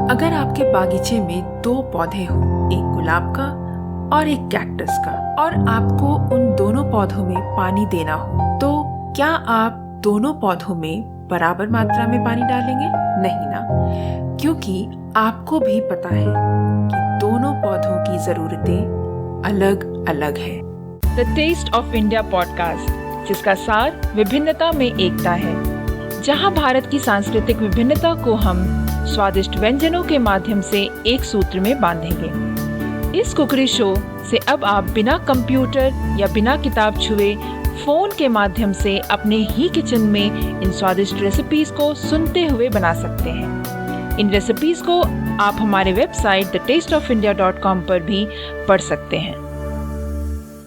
अगर आपके बागीचे में 2 पौधे हो, एक गुलाब का और एक कैक्टस का, और आपको उन दोनों पौधों में पानी देना हो, तो क्या आप दोनों पौधों में बराबर मात्रा में पानी डालेंगे? नहीं ना, क्योंकि आपको भी पता है कि दोनों पौधों की जरूरतें अलग अलग है। The taste of India podcast, जिसका सार विभिन्नता में एकता है, जहां भारत की सांस्कृतिक विभिन्नता को हम स्वादिष्ट व्यंजनों के माध्यम से एक सूत्र में बांधेंगे। इस कुकरी शो से अब आप बिना कंप्यूटर या बिना किताब छुए फोन के माध्यम से अपने ही किचन में इन स्वादिष्ट रेसिपीज को सुनते हुए बना सकते हैं। इन रेसिपीज को आप हमारे वेबसाइट thetasteofindia.com पर भी पढ़ सकते हैं।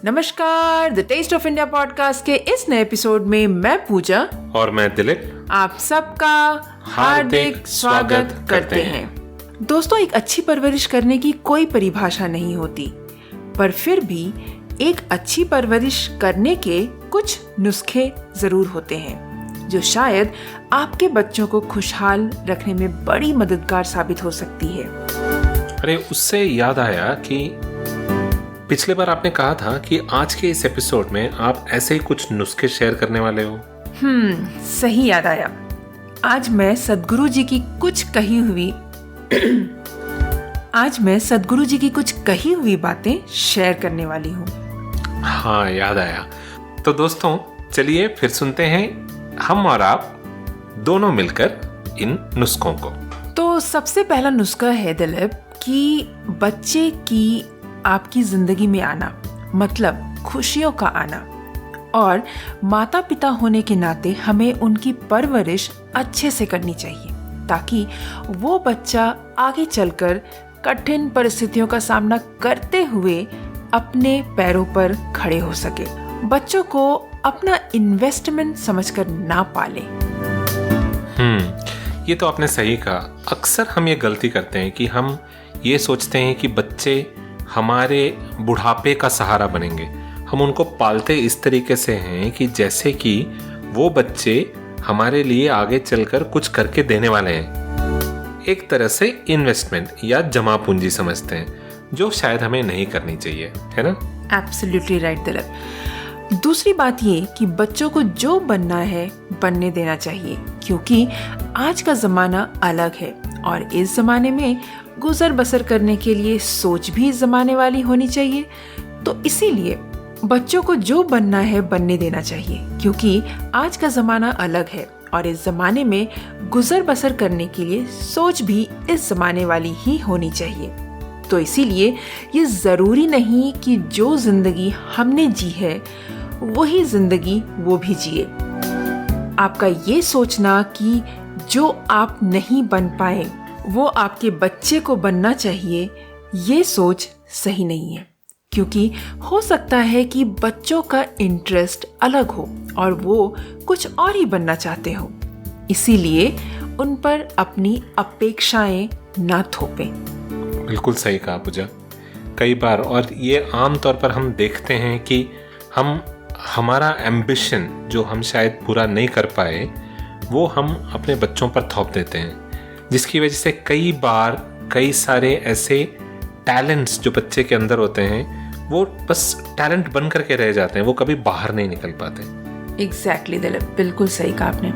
नमस्कार, the taste of India podcast के इस नए एपिसोड में मैं पूजा और मैं दिलीप आप सबका हार्दिक स्वागत करते हैं। दोस्तों, एक अच्छी परवरिश करने की कोई परिभाषा नहीं होती, पर फिर भी एक अच्छी परवरिश करने के कुछ नुस्खे जरूर होते हैं जो शायद आपके बच्चों को खुशहाल रखने में बड़ी मददगार साबित हो सकती है। अरे, उससे याद आया कि पिछले बार आपने कहा था कि आज के इस एपिसोड में आप ऐसे ही कुछ नुस्खे शेयर करने वाले हो। सही याद आया। आज मैं सद्गुरु जी की कुछ कही हुई बातें शेयर करने वाली हूँ। हाँ, याद आया। तो दोस्तों, चलिए फिर सुनते हैं हम और आप दोनों मिलकर इन नुस्खों को। तो सबसे पहला नुस्खा है दिलीप कि बच्चे की आपकी जिंदगी में आना मतलब खुशियों का आना, और माता पिता होने के नाते हमें उनकी परवरिश अच्छे से करनी चाहिए ताकि वो बच्चा आगे चलकर कठिन परिस्थितियों का सामना करते हुए अपने पैरों पर खड़े हो सके, बच्चों को अपना इन्वेस्टमेंट समझकर ना पाले। ये तो आपने सही कहा। अक्सर हम ये गलती करते हैं कि हम ये सोचते हैं कि बच्चे हमारे बुढ़ापे का सहारा बनेंगे। हम उनको पालते इस तरीके से हैं कि जैसे कि वो बच्चे हमारे लिए आगे चलकर कुछ करके देने वाले हैं। एक तरह से इन्वेस्टमेंट या जमा पूंजी समझते हैं, जो शायद हमें नहीं करनी चाहिए, है ना? Absolutely right Dilip. दूसरी बात ये कि बच्चों को जो बनना है बनने देना चाहिए, क्योंकि आज का जमाना अलग है और इस जमाने में गुजर बसर करने के लिए सोच भी इस जमाने वाली होनी चाहिए। तो इसीलिए बच्चों को जो बनना है बनने देना चाहिए, क्योंकि आज का जमाना अलग है और इस जमाने में गुजर बसर करने के लिए सोच भी इस जमाने वाली ही होनी चाहिए। तो इसीलिए ये जरूरी नहीं कि जो जिंदगी हमने जी है वही जिंदगी वो भी जिए। आपका ये सोचना कि जो आप नहीं बन पाए वो आपके बच्चे को बनना चाहिए, ये सोच सही नहीं है, क्योंकि हो सकता है कि बच्चों का इंटरेस्ट अलग हो और वो कुछ और ही बनना चाहते हो। इसीलिए उन पर अपनी अपेक्षाएं ना थोपें। बिल्कुल सही कहा पूजा। कई बार, और ये आम तौर पर हम देखते हैं कि हम हमारा एम्बिशन जो हम शायद पूरा नहीं कर पाए वो हम अपने बच्चों पर थोप देते हैं, जिसकी वजह से कई बार कई सारे ऐसे टैलेंट्स जो बच्चे के अंदर होते हैं वो बस टैलेंट बन करके रह जाते हैं, वो कभी बाहर नहीं निकल पाते। एग्जैक्टली दिलीप, बिल्कुल सही कहा आपने।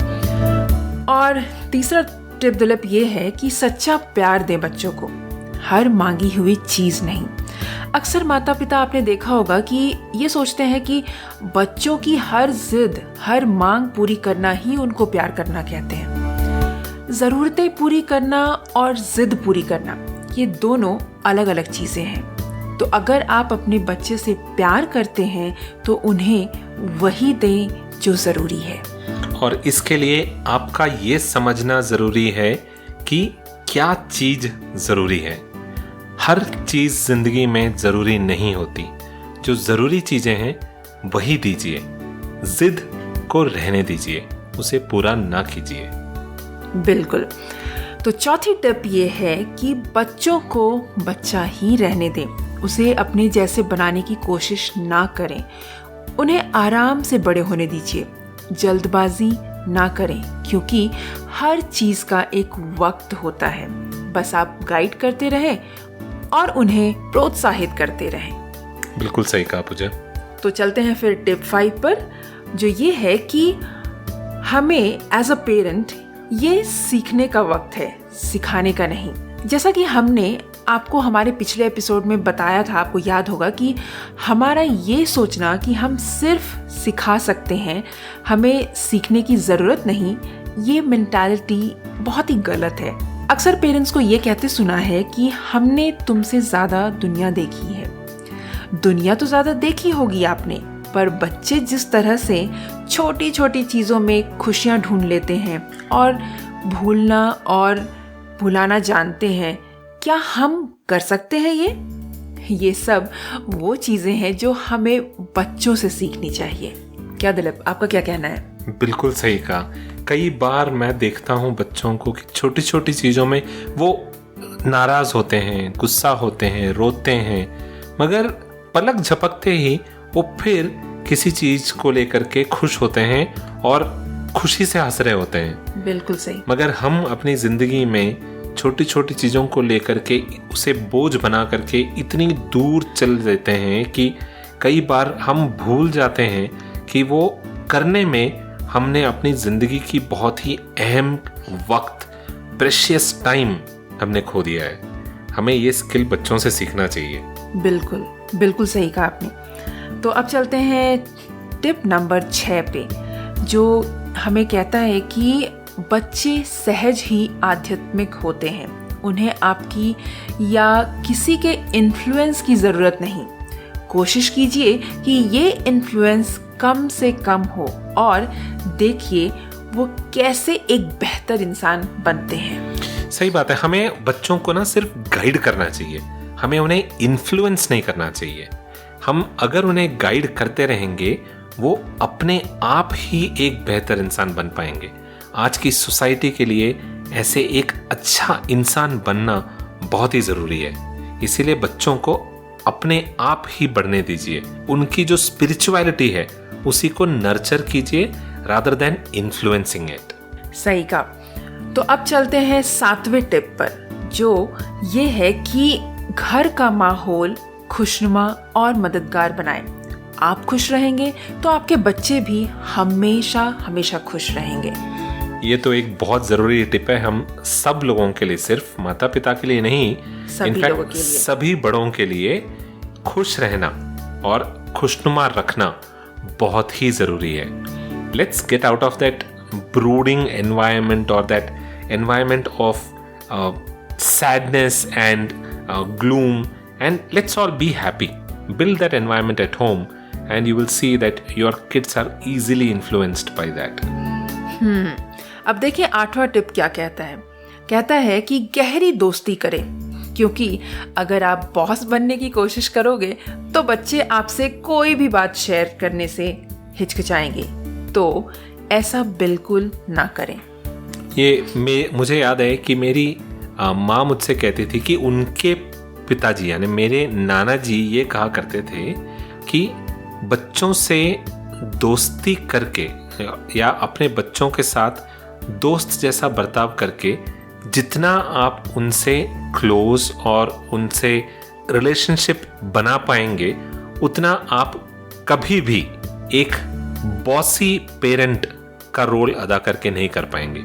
और तीसरा टिप दिलीप ये है कि सच्चा प्यार दें बच्चों को, हर मांगी हुई चीज नहीं। अक्सर माता पिता आपने देखा होगा कि ये सोचते हैं कि बच्चों की हर जिद, हर मांग पूरी करना ही उनको प्यार करना कहते हैं। जरूरतें पूरी करना और जिद पूरी करना, ये दोनों अलग अलग चीजें हैं। तो अगर आप अपने बच्चे से प्यार करते हैं तो उन्हें वही दें जो जरूरी है। और इसके लिए आपका ये समझना जरूरी है कि क्या चीज जरूरी है। हर चीज जिंदगी में जरूरी नहीं होती। जो जरूरी चीजें हैं वही दीजिए, जिद को रहने दीजिए, उसे पूरा ना कीजिए। बिल्कुल। तो चौथी टिप ये है कि बच्चों को बच्चा ही रहने दें, उसे अपने जैसे बनाने की कोशिश ना करें। उन्हें आराम से बड़े होने दीजिए, जल्दबाजी ना करें, क्योंकि हर चीज का एक वक्त होता है। बस आप गाइड करते रहें और उन्हें प्रोत्साहित करते रहें। बिल्कुल सही कहा पूजा। तो चलते हैं फिर टिप 5 पर, जो ये है कि हमें एज अ पेरेंट ये सीखने का वक्त है, सिखाने का नहीं। जैसा कि हमने आपको हमारे पिछले एपिसोड में बताया था, आपको याद होगा कि हमारा ये सोचना कि हम सिर्फ सिखा सकते हैं, हमें सीखने की ज़रूरत नहीं, ये मेंटालिटी बहुत ही गलत है। अक्सर पेरेंट्स को ये कहते सुना है कि हमने तुमसे ज़्यादा दुनिया देखी है। दुनिया तो ज़्यादा देखी होगी आपने, पर बच्चे जिस तरह से छोटी छोटी चीज़ों में खुशियाँ ढूंढ लेते हैं और भूलना और भुलाना जानते हैं, क्या हम कर सकते हैं ये सब वो चीज़ें हैं जो हमें बच्चों से सीखनी चाहिए। क्या दिलीप, आपका क्या कहना है? बिल्कुल सही कहा। कई बार मैं देखता हूँ बच्चों को कि छोटी छोटी चीज़ों में वो नाराज़ होते हैं, गुस्सा होते हैं, रोते हैं, मगर पलक झपकते ही वो फिर किसी चीज़ को लेकर के खुश होते हैं और खुशी से हंस रहे होते हैं। बिल्कुल सही। मगर हम अपनी ज़िंदगी में छोटी छोटी चीज़ों को लेकर के उसे बोझ बना करके इतनी दूर चल देते हैं कि कई बार हम भूल जाते हैं कि वो करने में हमने अपनी ज़िंदगी की बहुत ही अहम वक्त, प्रेशियस टाइम हमने खो दिया है। हमें ये स्किल बच्चों से सीखना चाहिए। बिल्कुल बिल्कुल सही कहा आपने। तो अब चलते हैं टिप नंबर 6 पे, जो हमें कहता है कि बच्चे सहज ही आध्यात्मिक होते हैं, उन्हें आपकी या किसी के इन्फ्लुएंस की ज़रूरत नहीं। कोशिश कीजिए कि ये इन्फ्लुएंस कम से कम हो और देखिए वो कैसे एक बेहतर इंसान बनते हैं। सही बात है। हमें बच्चों को ना सिर्फ गाइड करना चाहिए, हमें उन्हें इन्फ्लुएंस नहीं करना चाहिए। हम अगर उन्हें गाइड करते रहेंगे, वो अपने आप ही एक बेहतर इंसान बन पाएंगे। आज की सोसाइटी के लिए ऐसे एक अच्छा इंसान बनना बहुत ही ज़रूरी है। इसीलिए बच्चों को अपने आप ही बढ़ने दीजिए, उनकी जो स्पिरिचुअलिटी है उसी को नर्चर कीजिए रादर देन इन्फ्लुएंसिंग इट। सही कहा। तो अब चलते हैं 7वें टिप पर, जो ये है कि घर का माहौल खुशनुमा और मददगार बनाएं। आप खुश रहेंगे तो आपके बच्चे भी हमेशा हमेशा खुश रहेंगे। ये तो एक बहुत ज़रूरी टिप है हम सब लोगों के लिए, सिर्फ माता पिता के लिए नहीं, इनफैक्ट सभी बड़ों के लिए। खुश रहना और खुशनुमा रखना बहुत ही ज़रूरी है। Let's get out of that brooding environment और that environment of sadness and gloom, and let's all be happy. Build that environment at home and you will see that your kids are easily influenced by that. अब देखिए 8वां tip क्या कहता है। कहता है कि गहरी दोस्ती करें, क्योंकि अगर आप बॉस बनने की कोशिश करोगे तो बच्चे आपसे कोई भी बात शेयर करने से हिचकिचाएंगे। तो ऐसा बिल्कुल ना करें। मुझे याद है कि मेरी माँ मुझसे कहती थी कि उनके पिताजी यानी मेरे नाना जी ये कहा करते थे कि बच्चों से दोस्ती करके या अपने बच्चों के साथ दोस्त जैसा बर्ताव करके जितना आप उनसे क्लोज और उनसे रिलेशनशिप बना पाएंगे, उतना आप कभी भी एक बॉसी पेरेंट का रोल अदा करके नहीं कर पाएंगे।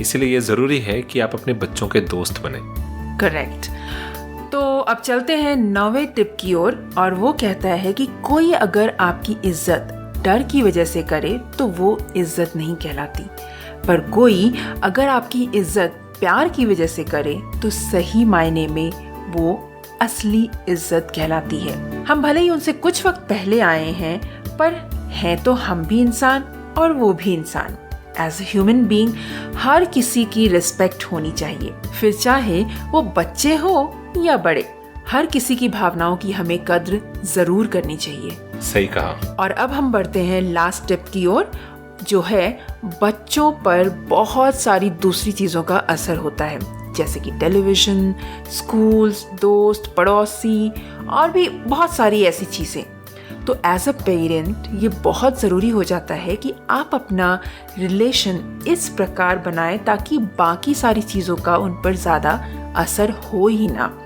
इसलिए ये ज़रूरी है कि आप अपने बच्चों के दोस्त बने। करेक्ट। तो अब चलते हैं 9वें टिप की ओर, और वो कहता है कि कोई अगर आपकी इज्जत डर की वजह से करे तो वो इज्जत नहीं कहलाती, पर कोई अगर आपकी इज्जत प्यार की वजह से करे तो सही मायने में वो असली इज्जत कहलाती है। हम भले ही उनसे कुछ वक्त पहले आए हैं, पर हैं तो हम भी इंसान और वो भी इंसान। एज ए ह्यूमन बीइंग हर किसी की रिस्पेक्ट होनी चाहिए, फिर चाहे वो बच्चे हो या बड़े। हर किसी की भावनाओं की हमें कद्र जरूर करनी चाहिए। सही कहा। और अब हम बढ़ते हैं लास्ट टिप की ओर, जो है बच्चों पर बहुत सारी दूसरी चीजों का असर होता है, जैसे कि टेलीविजन, स्कूल्स, दोस्त, पड़ोसी और भी बहुत सारी ऐसी चीजें। तो एज अ पेरेंट ये बहुत ज़रूरी हो जाता है कि आप अपना रिलेशन इस प्रकार बनाएं ताकि बाकी सारी चीज़ों का उन पर ज़्यादा असर हो ही ना,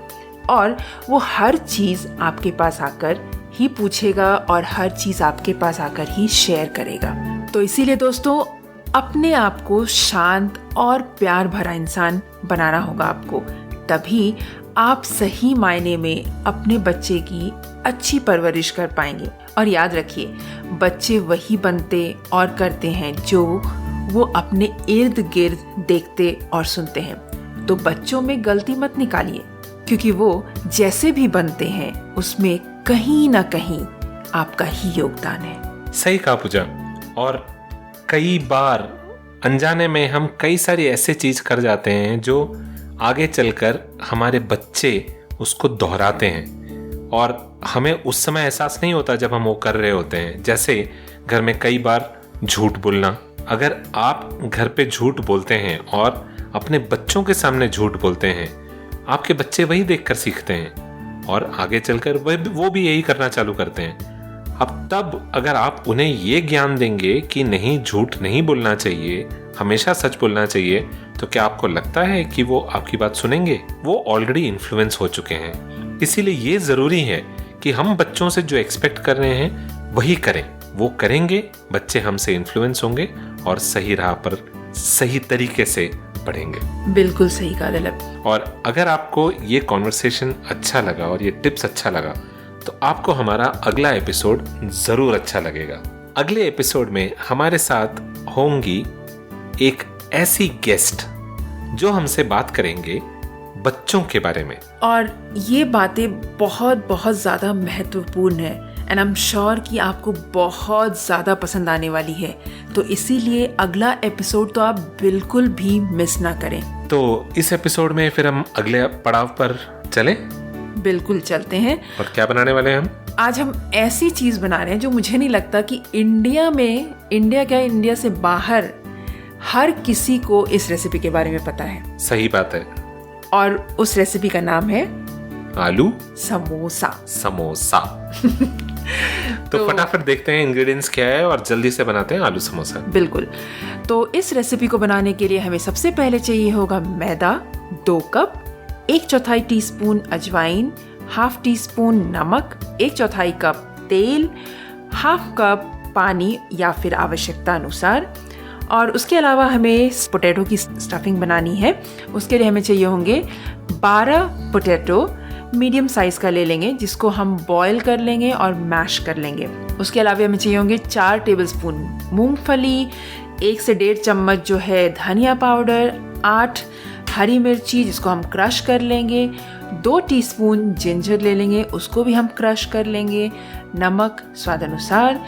और वो हर चीज़ आपके पास आकर ही पूछेगा और हर चीज़ आपके पास आकर ही शेयर करेगा। तो इसीलिए दोस्तों, अपने आप को शांत और प्यार भरा इंसान बनाना होगा आपको, तभी आप सही मायने में अपने बच्चे की अच्छी परवरिश कर पाएंगे। और याद रखिए, बच्चे वही बनते और करते हैं जो वो अपने इर्द गिर्द देखते और सुनते हैं। तो बच्चों में गलती मत निकालिए, क्योंकि वो जैसे भी बनते हैं उसमें कहीं ना कहीं आपका ही योगदान है। सही कहा पूजा। और कई बार अनजाने में हम कई सारी ऐसे चीज कर जाते हैं जो आगे चलकर हमारे बच्चे उसको दोहराते हैं, और हमें उस समय एहसास नहीं होता जब हम वो कर रहे होते हैं। जैसे घर में कई बार झूठ बोलना। अगर आप घर पे झूठ बोलते हैं और अपने बच्चों के सामने झूठ बोलते हैं, आपके बच्चे वही देखकर सीखते हैं और आगे चलकर वो भी यही करना चालू करते हैं। अब तब अगर आप उन्हें ये ज्ञान देंगे कि नहीं, झूठ नहीं बोलना चाहिए, हमेशा सच बोलना चाहिए, तो क्या आपको लगता है कि वो आपकी बात सुनेंगे? वो ऑलरेडी इन्फ्लुएंस हो चुके हैं। इसीलिए ये जरूरी है कि हम बच्चों से जो एक्सपेक्ट कर रहे हैं वही करें। वो करेंगे, बच्चे हमसे इन्फ्लुएंस होंगे और सही राह पर सही तरीके से बढ़ेंगे। बिल्कुल सही कहा दिलीप। और अगर आपको ये कॉन्वर्सेशन अच्छा लगा और ये टिप्स अच्छा लगा, तो आपको हमारा अगला एपिसोड जरूर अच्छा लगेगा। अगले एपिसोड में हमारे साथ होंगी एक ऐसी गेस्ट जो हमसे बात करेंगे बच्चों के बारे में, और ये बातें बहुत बहुत ज्यादा महत्वपूर्ण है, एंड आई एम श्योर कि आपको बहुत ज्यादा पसंद आने वाली है। तो इसीलिए अगला एपिसोड तो आप बिल्कुल भी मिस ना करें। तो इस एपिसोड में फिर हम अगले पड़ाव पर चलें। बिल्कुल चलते हैं। और क्या बनाने वाले हैं हम? आज हम ऐसी चीज बना रहे हैं जो मुझे नहीं लगता कि इंडिया से बाहर हर किसी को इस रेसिपी के बारे में पता है। सही बात है। और उस रेसिपी का नाम है आलू समोसा। तो फटाफट देखते हैं इंग्रेडिएंट्स क्या है और जल्दी से बनाते हैं आलू समोसा। बिल्कुल। तो इस रेसिपी को बनाने के लिए हमें सबसे पहले चाहिए होगा मैदा 2 कप, 1/4 टीस्पून अजवाइन, 1/2 टीस्पून नमक, 1/4 कप तेल, 1/2 कप पानी या फिर आवश्यकता अनुसार। और उसके अलावा हमें पोटैटो की स्टफिंग बनानी है। उसके लिए हमें चाहिए होंगे 12 पोटैटो, मीडियम साइज का ले लेंगे, जिसको हम बॉईल कर लेंगे और मैश कर लेंगे। उसके अलावा हमें चाहिए होंगे 4 टेबलस्पून मूंगफली, 1 से 1.5 चम्मच जो है धनिया पाउडर, 8 हरी मिर्ची जिसको हम क्रश कर लेंगे, 2 टीस्पून जिंजर ले लेंगे, उसको भी हम क्रश कर लेंगे, नमक स्वाद अनुसार,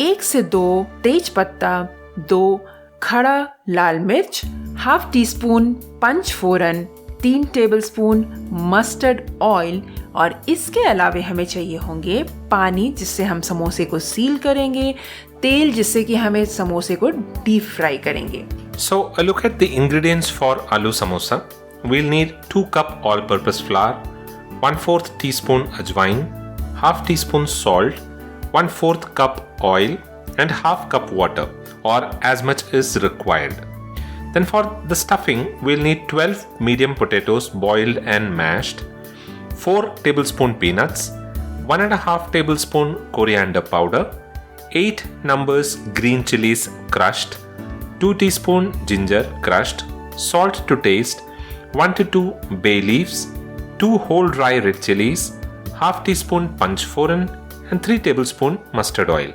1 से 2 तेज पत्ता, 2 खड़ा लाल मिर्च, 1/2 टीस्पून पंचफोरन, 3 टेबलस्पून मस्टर्ड ऑयल, और इसके अलावा हमें चाहिए होंगे पानी जिससे हम समोसे को सील करेंगे, तेल जिससे कि हमें समोसे को डीप फ्राई करेंगे। So look at the ingredients for aloo samosa. We'll need 2 cup all-purpose flour, 1/4 teaspoon ajwain, 1/2 teaspoon salt, 1/4 cup oil, and 1/2 cup water, or as much is required. Then for the stuffing, we'll need 12 medium potatoes boiled and mashed, 4 tablespoon peanuts, 1.5 tablespoon coriander powder, 8 numbers green chilies crushed, 2 teaspoon ginger crushed, salt to taste, 1 to 2 bay leaves, 2 whole dry red chilies, 1/2 teaspoon panchforan, and 3 tablespoon mustard oil.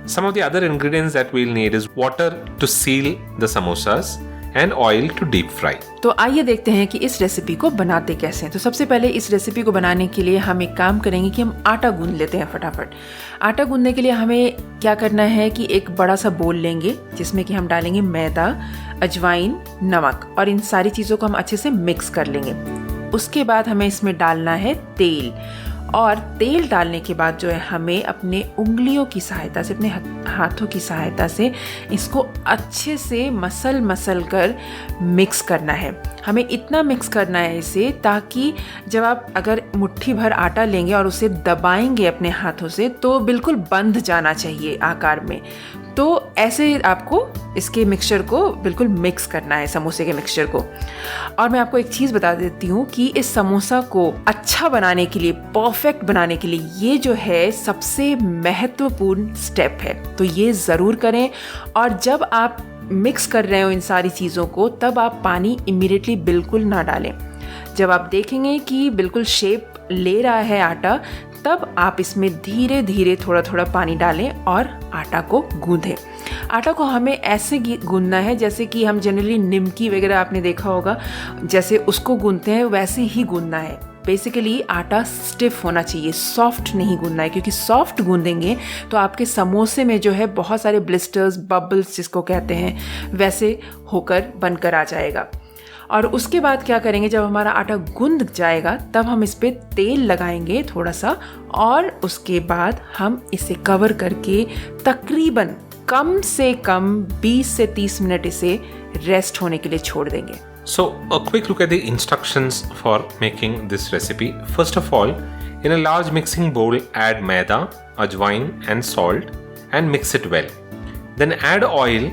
Some of the other ingredients that we'll need is water to seal the samosas and oil to deep fry. तो आइए देखते हैं कि इस recipe को बनाते कैसे हैं। तो सबसे पहले इस रेसिपी को बनाने के लिए हम एक काम करेंगे कि हम आटा गूंद लेते हैं फटाफट। आटा गूंदने के लिए हमें क्या करना है कि एक बड़ा सा बोल लेंगे जिसमें कि हम डालेंगे मैदा, अजवाइन, नमक, और इन सारी चीज़ों को हम अच्छे से मिक्स कर लेंगे। उसके बाद हमें इसमें डालना है तेल, और तेल डालने के बाद जो है हमें अपने उंगलियों की सहायता से, अपने हाथों की सहायता से इसको अच्छे से मसल कर मिक्स करना है। हमें इतना मिक्स करना है इसे ताकि जब आप अगर मुट्ठी भर आटा लेंगे और उसे दबाएंगे अपने हाथों से तो बिल्कुल बंध जाना चाहिए आकार में। तो ऐसे आपको इसके मिक्सचर को बिल्कुल मिक्स करना है, समोसे के मिक्सचर को। और मैं आपको एक चीज़ बता देती हूँ कि इस समोसा को अच्छा बनाने के लिए, परफेक्ट बनाने के लिए, ये जो है सबसे महत्वपूर्ण स्टेप है। तो ये ज़रूर करें। और जब आप मिक्स कर रहे हो इन सारी चीज़ों को, तब आप पानी इमीडिएटली बिल्कुल ना डालें। जब आप देखेंगे कि बिल्कुल शेप ले रहा है आटा, तब आप इसमें धीरे धीरे थोड़ा थोड़ा पानी डालें और आटा को गूंदें। आटा को हमें ऐसे गूंदना है जैसे कि हम जनरली निमकी वगैरह आपने देखा होगा, जैसे उसको गूंदते हैं वैसे ही गूंदना है। बेसिकली आटा स्टिफ होना चाहिए, सॉफ्ट नहीं गूंदना है, क्योंकि सॉफ्ट गूंदेंगे तो आपके समोसे में जो है बहुत सारे ब्लिस्टर्स, बबल्स जिसको कहते हैं, वैसे होकर बनकर आ जाएगा। और उसके बाद क्या करेंगे, जब हमारा आटा गूंद जाएगा तब हम इस पे तेल लगाएंगे थोड़ा सा, और उसके बाद हम इसे कवर करके तकरीबन कम से कम 20 से 30 मिनट इसे रेस्ट होने के लिए छोड़ देंगे। So, a quick look at the instructions for making this recipe. First of all, in a large mixing bowl, add maida, ajwain and salt and mix it well. Then add oil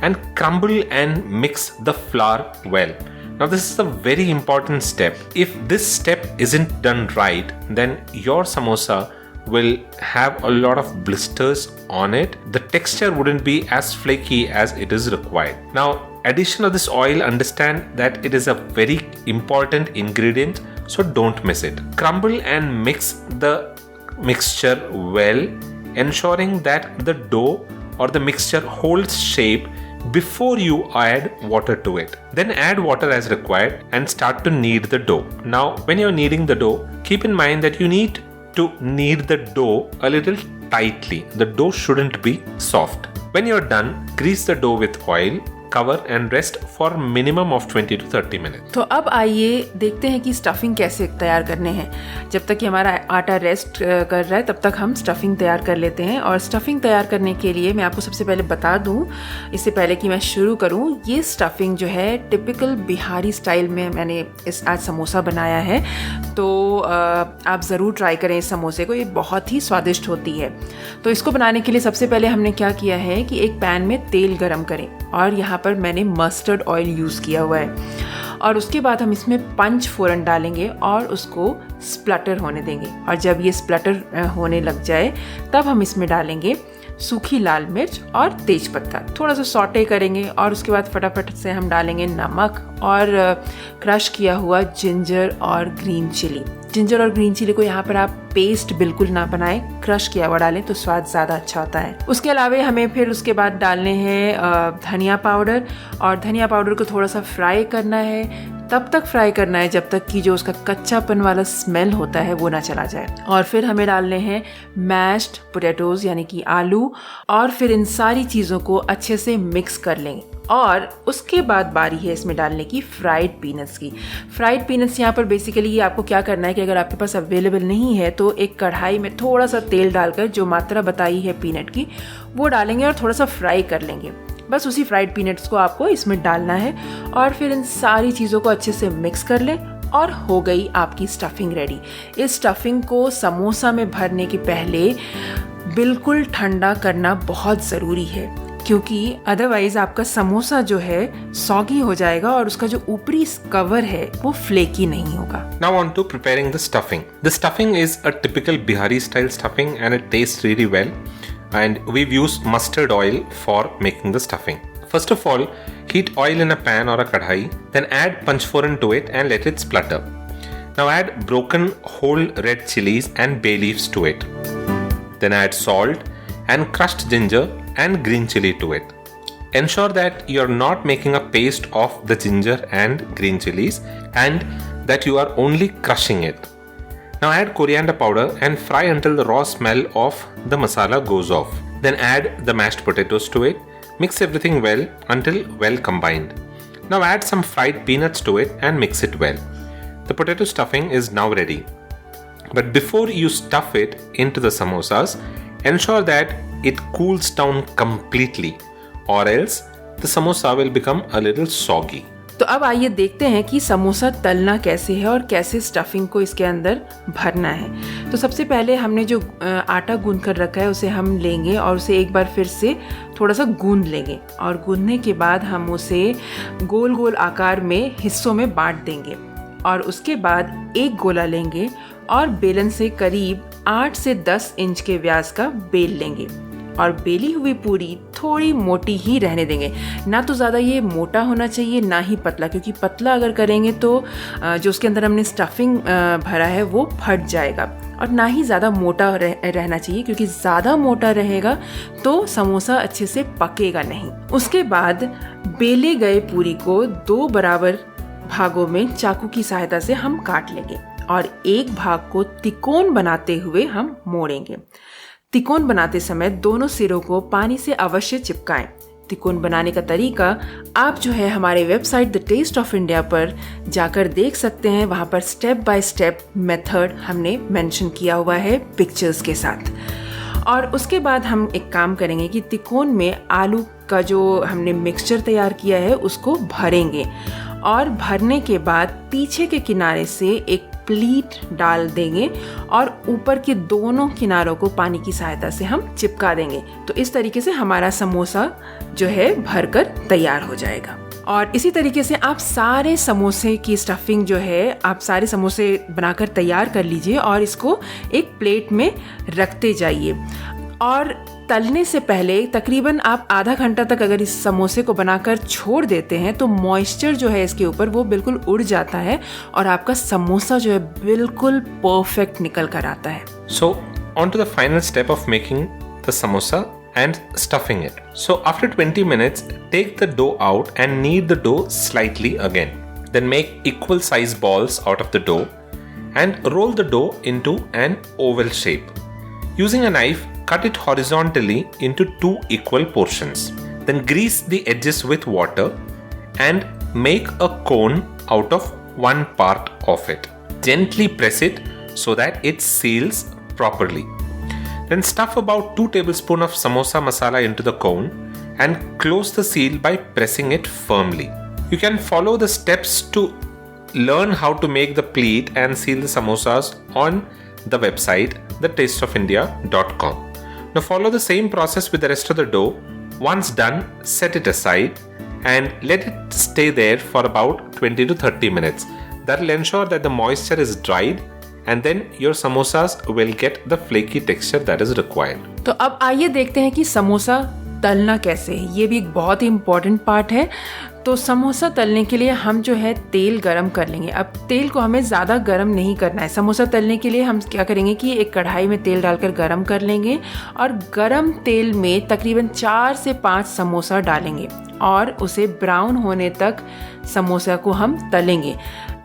and crumble and mix the flour well. Now this is a very important step. If this step isn't done right, then your samosa will have a lot of blisters on it. The texture wouldn't be as flaky as it is required. Now, addition of this oil, understand that it is a very important ingredient, so don't miss it. Crumble and mix the mixture well, ensuring that the dough or the mixture holds shape before you add water to it. Then add water as required and start to knead the dough. Now, when you're kneading the dough, keep in mind that you need to knead the dough a little tightly. The dough shouldn't be soft. When you're done, grease the dough with oil, cover and rest for minimum of 20 to 30 minutes. तो अब आइए देखते हैं कि stuffing कैसे तैयार करने हैं। जब तक कि हमारा आटा रेस्ट कर रहा है तब तक हम स्टफिंग तैयार कर लेते हैं। और स्टफिंग तैयार करने के लिए मैं आपको सबसे पहले बता दूं, इससे पहले कि मैं शुरू करूं, ये स्टफिंग जो है टिपिकल बिहारी स्टाइल में मैंने आज समोसा बनाया है। तो आप ज़रूर ट्राई करें इस समोसे को, ये बहुत ही स्वादिष्ट होती है। तो इसको बनाने के लिए सबसे पहले हमने क्या किया है कि एक पैन में तेल गरम करें, और यहाँ पर मैंने मस्टर्ड ऑयल यूज़ किया हुआ है। और उसके बाद हम इसमें पंच फोरन डालेंगे और उसको स्प्लटर होने देंगे। और जब ये स्प्लटर होने लग जाए तब हम इसमें डालेंगे सूखी लाल मिर्च और तेज पत्ता, थोड़ा सा सॉटे करेंगे। और उसके बाद फटाफट से हम डालेंगे नमक और क्रश किया हुआ जिंजर और ग्रीन चिली। जिंजर और ग्रीन चिली को यहाँ पर आप पेस्ट बिल्कुल ना बनाएं, क्रश किया हुआ डालें तो स्वाद ज़्यादा अच्छा होता है। उसके अलावा हमें फिर उसके बाद डालने हैं धनिया पाउडर, और धनिया पाउडर को थोड़ा सा फ्राई करना है। तब तक फ्राई करना है जब तक कि जो उसका कच्चापन वाला स्मेल होता है वो ना चला जाए। और फिर हमें डालने हैं मैश्ड पोटैटोज यानी कि आलू, और फिर इन सारी चीज़ों को अच्छे से मिक्स कर लेंगे। और उसके बाद बारी है इसमें डालने की फ्राइड पीनट्स की। फ्राइड पीनट्स यहाँ पर बेसिकली आपको क्या करना है कि अगर आपके पास अवेलेबल नहीं है तो एक कढ़ाई में थोड़ा सा तेल डालकर जो मात्रा बताई है पीनट की वो डालेंगे और थोड़ा सा फ्राई कर लेंगे। बस उसी फ्राइड पीनट्स को आपको इसमें डालना है और फिर इन सारी चीज़ों को अच्छे से मिक्स कर लें और हो गई आपकी स्टफिंग रेडी। इस स्टफिंग को समोसा में भरने के पहले बिल्कुल ठंडा करना बहुत ज़रूरी है, क्योंकि अदरवाइज आपका समोसा जो है सॉगी हो जाएगा और उसका जो ऊपरी कवर है वो फ्लेकी नहीं होगा। Now on to preparing the stuffing. The stuffing is a typical Bihari style stuffing and it tastes really well. And we've used mustard oil for making the stuffing. First of all, heat oil in a pan or a kadhai, then add panchforan to it and let it splutter. Now add broken whole red chilies and bay leaves to it. Then add salt and crushed ginger and green chili to it. Ensure that you're not making a paste of the ginger and green chilies and that you are only crushing it. Now add coriander powder and fry until the raw smell of the masala goes off. Then add the mashed potatoes to it. Mix everything well until well combined. Now add some fried peanuts to it and mix it well. The potato stuffing is now ready. But before you stuff it into the samosas, ensure that it cools down completely, or else the samosa will become a little soggy. तो अब आइए देखते हैं कि समोसा तलना कैसे है और कैसे स्टफिंग को इसके अंदर भरना है। तो सबसे पहले हमने जो आटा गूंद कर रखा है उसे हम लेंगे और उसे एक बार फिर से थोड़ा सा गूंद लेंगे और गूंदने के बाद हम उसे गोल गोल आकार में हिस्सों में बांट देंगे और उसके बाद एक गोला लेंगे और बेलन से करीब 8 से 10 इंच के व्यास का बेल लेंगे और बेली हुई पूरी थोड़ी मोटी ही रहने देंगे। ना तो ज़्यादा ये मोटा होना चाहिए ना ही पतला, क्योंकि पतला अगर करेंगे तो जो उसके अंदर हमने स्टफिंग भरा है वो फट जाएगा। और ना ही ज़्यादा मोटा रहना चाहिए, क्योंकि ज़्यादा मोटा रहेगा तो समोसा अच्छे से पकेगा नहीं। उसके बाद बेले गए पूरी को 2 बराबर भागों में चाकू की सहायता से हम काट लेंगे और एक भाग को तिकोन बनाते हुए हम मोड़ेंगे। तिकोन बनाते समय दोनों सिरों को पानी से अवश्य चिपकाएं। तिकोन बनाने का तरीका आप जो है हमारे website the taste of India पर जाकर देख सकते हैं। वहाँ पर स्टेप बाय स्टेप मेथड हमने मेंशन किया हुआ है पिक्चर्स के साथ। और उसके बाद हम एक काम करेंगे कि तिकोन में आलू का जो हमने मिक्सचर तैयार किया है उसको भरेंगे और भरने के बाद पीछे के किनारे से एक प्लीट डाल देंगे और ऊपर के दोनों किनारों को पानी की सहायता से हम चिपका देंगे। तो इस तरीके से हमारा समोसा जो है भरकर तैयार हो जाएगा। और इसी तरीके से आप सारे समोसे की स्टफिंग जो है आप सारे समोसे बनाकर तैयार कर लीजिए और इसको एक प्लेट में रखते जाइए। और तलने से पहले तकरीबन आप आधा घंटा तक अगर इस समोसे को बनाकर छोड़ देते हैं तो मॉइस्चर जो है इसके ऊपर वो बिल्कुल उड़ जाता है और आपका समोसा जो है बिल्कुल परफेक्ट निकल कर आता है। So on to the final step of making the samosa and stuffing it. So after 20 minutes, take the dough out and knead the dough slightly again. Then make equal size balls out of the dough and roll the dough into an oval shape. Using a knife, cut it horizontally into 2 equal portions. Then grease the edges with water and make a cone out of 1 part of it. Gently press it so that it seals properly. Then stuff about 2 tablespoons of samosa masala into the cone and close the seal by pressing it firmly. You can follow the steps to learn how to make the pleat and seal the samosas on the website thetasteofindia.com. Now follow the same process with the rest of the dough. Once done, set it aside and let it stay there for about 20 to 30 minutes. That will ensure that the moisture is dried and then your samosas will get the flaky texture that is required. तो अब आइए देखते हैं कि समोसा तलना कैसे है। ये भी एक बहुत ही इम्पॉर्टेंट पार्ट है। तो समोसा तलने के लिए हम जो है तेल गरम कर लेंगे। अब तेल को हमें ज़्यादा गरम नहीं करना है। समोसा तलने के लिए हम क्या करेंगे कि एक कढ़ाई में तेल डालकर गरम कर लेंगे और गरम तेल में तकरीबन 4 से 5 समोसा डालेंगे और उसे ब्राउन होने तक समोसा को हम तलेंगे।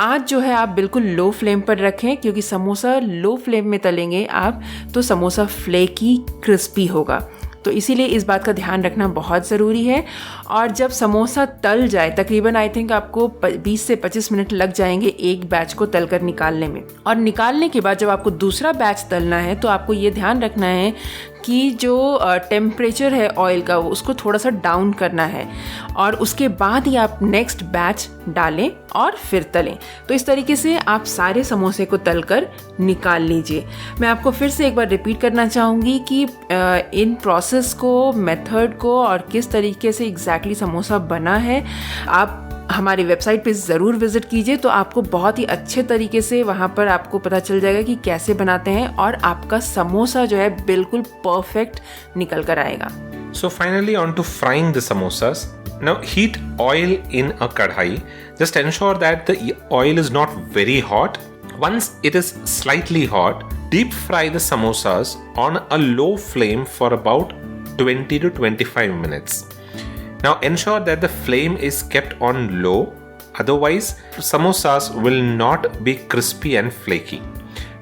आज जो है आप बिल्कुल लो फ्लेम पर रखें, क्योंकि समोसा लो फ्लेम में तलेंगे आप तो समोसा फ्लेकी क्रिस्पी होगा। तो इसीलिए इस बात का ध्यान रखना बहुत ज़रूरी है। और जब समोसा तल जाए तकरीबन आई थिंक आपको 20 से 25 मिनट लग जाएंगे एक बैच को तलकर निकालने में। और निकालने के बाद जब आपको दूसरा बैच तलना है तो आपको ये ध्यान रखना है कि जो टेम्परेचर है ऑयल का उसको थोड़ा सा डाउन करना है और उसके बाद ही आप नेक्स्ट बैच डालें और फिर तलें। तो इस तरीके से आप सारे समोसे को तलकर निकाल लीजिए। मैं आपको फिर से एक बार रिपीट करना चाहूँगी कि इन प्रोसेस को, मेथड को और किस तरीके से एग्जैक्टली समोसा बना है आप हमारी वेबसाइट पे ज़रूर विजिट कीजिए। तो आपको बहुत ही अच्छे तरीके से वहाँ पर आपको पता चल जाएगा कि कैसे बनाते हैं और आपका समोसा जो है बिल्कुल परफेक्ट निकल कर आएगा। So finally on to frying the samosas. Now heat oil in a kadhai. Just ensure that the oil is not very hot. Once it is slightly hot, deep fry the samosas on a low flame for about 20 to 25 minutes. Now ensure that the flame is kept on low, otherwise samosas will not be crispy and flaky.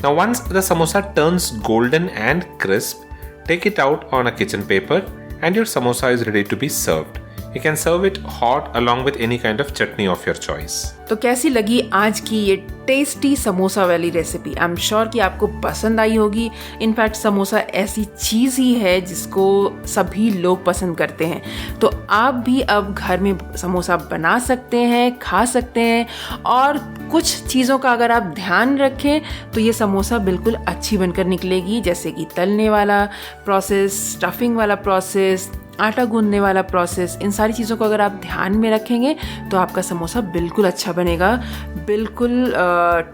Now once the samosa turns golden and crisp, take it out on a kitchen paper and your samosa is ready to be served. You can serve it hot along with any kind of chutney of your choice. तो कैसी लगी आज की ये tasty samosa वाली recipe? I am sure कि आपको पसंद आई होगी। इनफैक्ट समोसा ऐसी चीज़ ही है जिसको सभी लोग पसंद करते हैं। तो आप भी अब घर में समोसा बना सकते हैं, खा सकते हैं, और कुछ चीज़ों का अगर आप ध्यान रखें तो ये समोसा बिल्कुल अच्छी बनकर निकलेगी, जैसे कि तलने वाला प्रोसेस, स्टफिंग वाला प्रोसेस, आटा गूंदने वाला प्रोसेस। इन सारी चीज़ों को अगर आप ध्यान में रखेंगे तो आपका समोसा बिल्कुल अच्छा बनेगा, बिल्कुल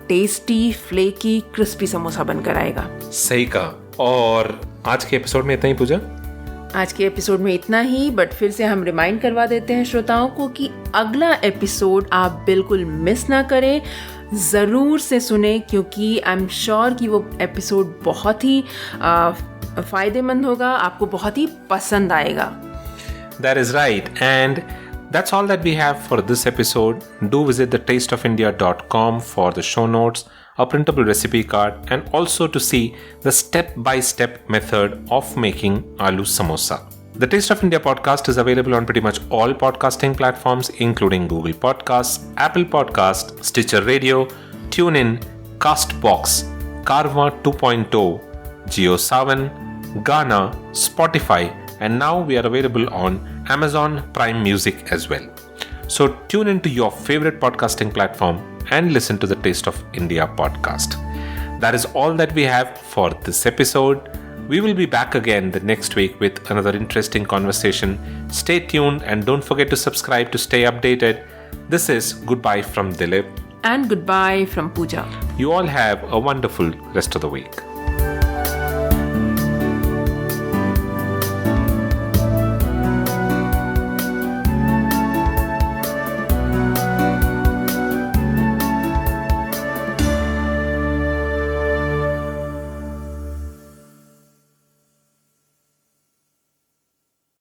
टेस्टी, फ्लेकी, क्रिस्पी समोसा बनकर आएगा। सही कहा। और आज के एपिसोड में इतना ही पूजा। आज के एपिसोड में इतना ही, बट फिर से हम रिमाइंड करवा देते हैं श्रोताओं को कि अगला एपिसोड आप बिल्कुल मिस ना करें, ज़रूर से सुने, क्योंकि आई एम श्योर कि वो एपिसोड बहुत ही फायदेमंद होगा, आपको बहुत ही पसंद आएगा। That is right, and that's all that we have for this episode. Do visit thetasteofindia.com for the show notes, a printable recipe card, and also to see the step-by-step method of making aloo samosa. The Taste of India podcast is available on pretty much all podcasting platforms, including Google Podcasts, Apple Podcasts, Stitcher Radio, TuneIn, Castbox, Karma 2.0, JioSaavn, Gaana, Spotify, and now we are available on Amazon Prime Music as well. So tune into your favorite podcasting platform and listen to the Taste of India podcast. That is all that we have for this episode. We will be back again the next week with another interesting conversation. Stay tuned and don't forget to subscribe to stay updated. This is goodbye from Dilip. And goodbye from Pooja. You all have a wonderful rest of the week.